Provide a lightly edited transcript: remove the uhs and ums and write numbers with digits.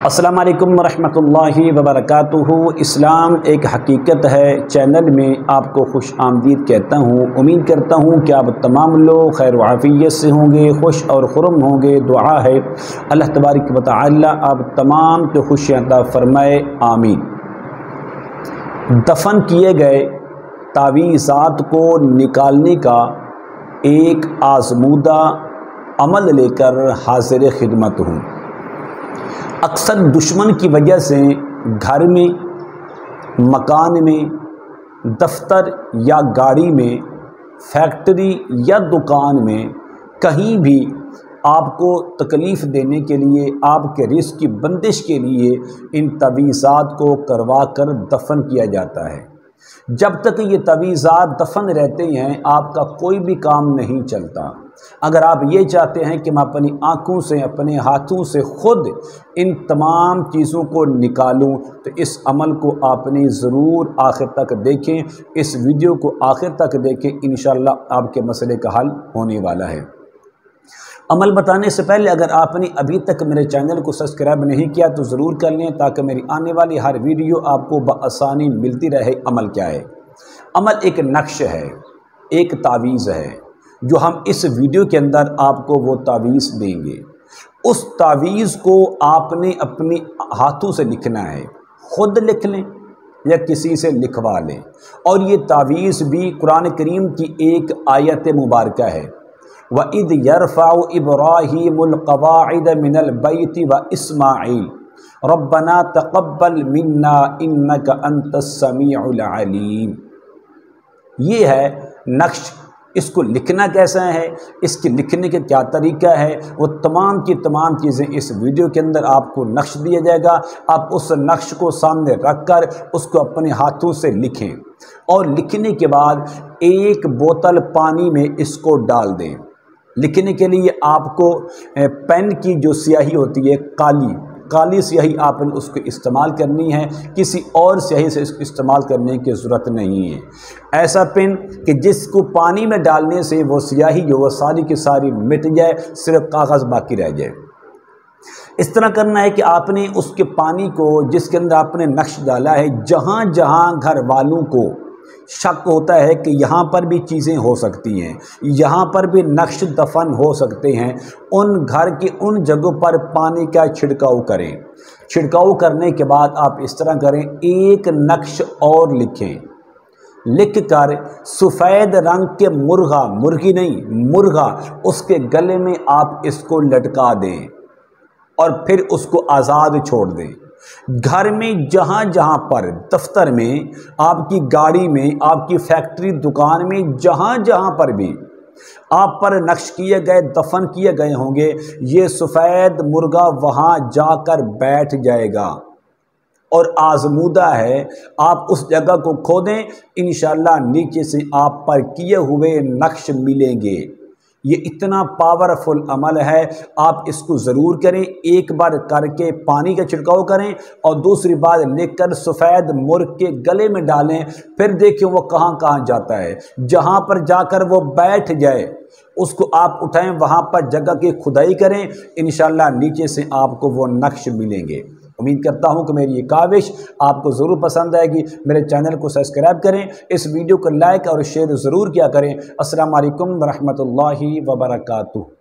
السلام علیکم ورحمۃ اللہ وبرکاتہ۔ اسلام ایک حقیقت ہے چینل میں آپ کو خوش آمدید کہتا ہوں۔ امید کرتا ہوں کہ آپ تمام لوگ خیر و عافیت سے ہوں گے، خوش اور خرم ہوں گے۔ دعا ہے اللہ تبارک و تعالی آپ تمام کو خوشیاں عطا فرمائے، آمین۔ دفن کیے گئے تعویذات کو نکالنے کا ایک آزمودہ عمل لے کر حاضر خدمت ہوں۔ اکثر دشمن کی وجہ سے گھر میں، مکان میں، دفتر یا گاڑی میں، فیکٹری یا دکان میں کہیں بھی آپ کو تکلیف دینے کے لیے، آپ کے رزق کی بندش کے لیے ان تعویذات کو کروا کر دفن کیا جاتا ہے۔ جب تک یہ تعویذات دفن رہتے ہیں آپ کا کوئی بھی کام نہیں چلتا۔ اگر آپ یہ چاہتے ہیں کہ میں اپنی آنکھوں سے، اپنے ہاتھوں سے خود ان تمام چیزوں کو نکالوں تو اس عمل کو آپ نے ضرور آخر تک دیکھیں، اس ویڈیو کو آخر تک دیکھیں، انشاءاللہ آپ کے مسئلے کا حل ہونے والا ہے۔ عمل بتانے سے پہلے اگر آپ نے ابھی تک میرے چینل کو سبسکرائب نہیں کیا تو ضرور کر لیں تاکہ میری آنے والی ہر ویڈیو آپ کو بآسانی ملتی رہے۔ عمل کیا ہے؟ عمل ایک نقش ہے، ایک تعویذ ہے جو ہم اس ویڈیو کے اندر آپ کو وہ تعویذ دیں گے۔ اس تعویذ کو آپ نے اپنے ہاتھوں سے لکھنا ہے، خود لکھ لیں یا کسی سے لکھوا لیں۔ اور یہ تعویذ بھی قرآن کریم کی ایک آیت مبارکہ ہے، وَإِذْ يَرْفَعُ إِبْرَاهِيمُ الْقَوَاعِدَ مِنَ الْبَيْتِ وَإِسْمَاعِيلُ رَبَّنَا تَقَبَّلْ مِنَّا إِنَّكَ أَنْتَ السَّمِيعُ الْعَلِيمُ۔ یہ ہے نقش۔ اس کو لکھنا کیسا ہے، اس کے لکھنے کا کیا طریقہ ہے، وہ تمام کی تمام چیزیں اس ویڈیو کے اندر آپ کو نقش دیا جائے گا۔ آپ اس نقش کو سامنے رکھ کر اس کو اپنے ہاتھوں سے لکھیں اور لکھنے کے بعد ایک بوتل پانی میں اس کو ڈال دیں۔ لکھنے کے لیے آپ کو پین کی جو سیاہی ہوتی ہے، کالی سیاہی آپ نے اس کو استعمال کرنی ہے، کسی اور سیاہی سے اس کو استعمال کرنے کی ضرورت نہیں ہے۔ ایسا پین کہ جس کو پانی میں ڈالنے سے وہ سیاہی جو وہ ساری کی ساری مٹ جائے، صرف کاغذ باقی رہ جائے۔ اس طرح کرنا ہے کہ آپ نے اس کے پانی کو جس کے اندر آپ نے نقش ڈالا ہے، جہاں جہاں گھر والوں کو شک ہوتا ہے کہ یہاں پر بھی چیزیں ہو سکتی ہیں، یہاں پر بھی نقش دفن ہو سکتے ہیں، ان گھر کی ان جگہوں پر پانی کا چھڑکاؤ کریں۔ چھڑکاؤ کرنے کے بعد آپ اس طرح کریں، ایک نقش اور لکھیں، لکھ کر سفید رنگ کے مرغی نہیں، مرغا اس کے گلے میں آپ اس کو لٹکا دیں اور پھر اس کو آزاد چھوڑ دیں۔ گھر میں جہاں جہاں پر، دفتر میں، آپ کی گاڑی میں، آپ کی فیکٹری دکان میں، جہاں جہاں پر بھی آپ پر نقش کیے گئے، دفن کیے گئے ہوں گے، یہ سفید مرغا وہاں جا کر بیٹھ جائے گا اور آزمودہ ہے۔ آپ اس جگہ کو کھودیں، انشاءاللہ نیچے سے آپ پر کیے ہوئے نقش ملیں گے۔ یہ اتنا پاورفل عمل ہے، آپ اس کو ضرور کریں۔ ایک بار کر کے پانی کا چھڑکاؤ کریں اور دوسری بار لے کر سفید مرغ کے گلے میں ڈالیں، پھر دیکھیں وہ کہاں کہاں جاتا ہے۔ جہاں پر جا کر وہ بیٹھ جائے اس کو آپ اٹھائیں، وہاں پر جگہ کی کھدائی کریں، انشاءاللہ نیچے سے آپ کو وہ نقش ملیں گے۔ امید کرتا ہوں کہ میری یہ کاوش آپ کو ضرور پسند آئے گی۔ میرے چینل کو سبسکرائب کریں، اس ویڈیو کو لائک اور شیئر ضرور کیا کریں۔ السلام علیکم ورحمۃ اللہ وبرکاتہ۔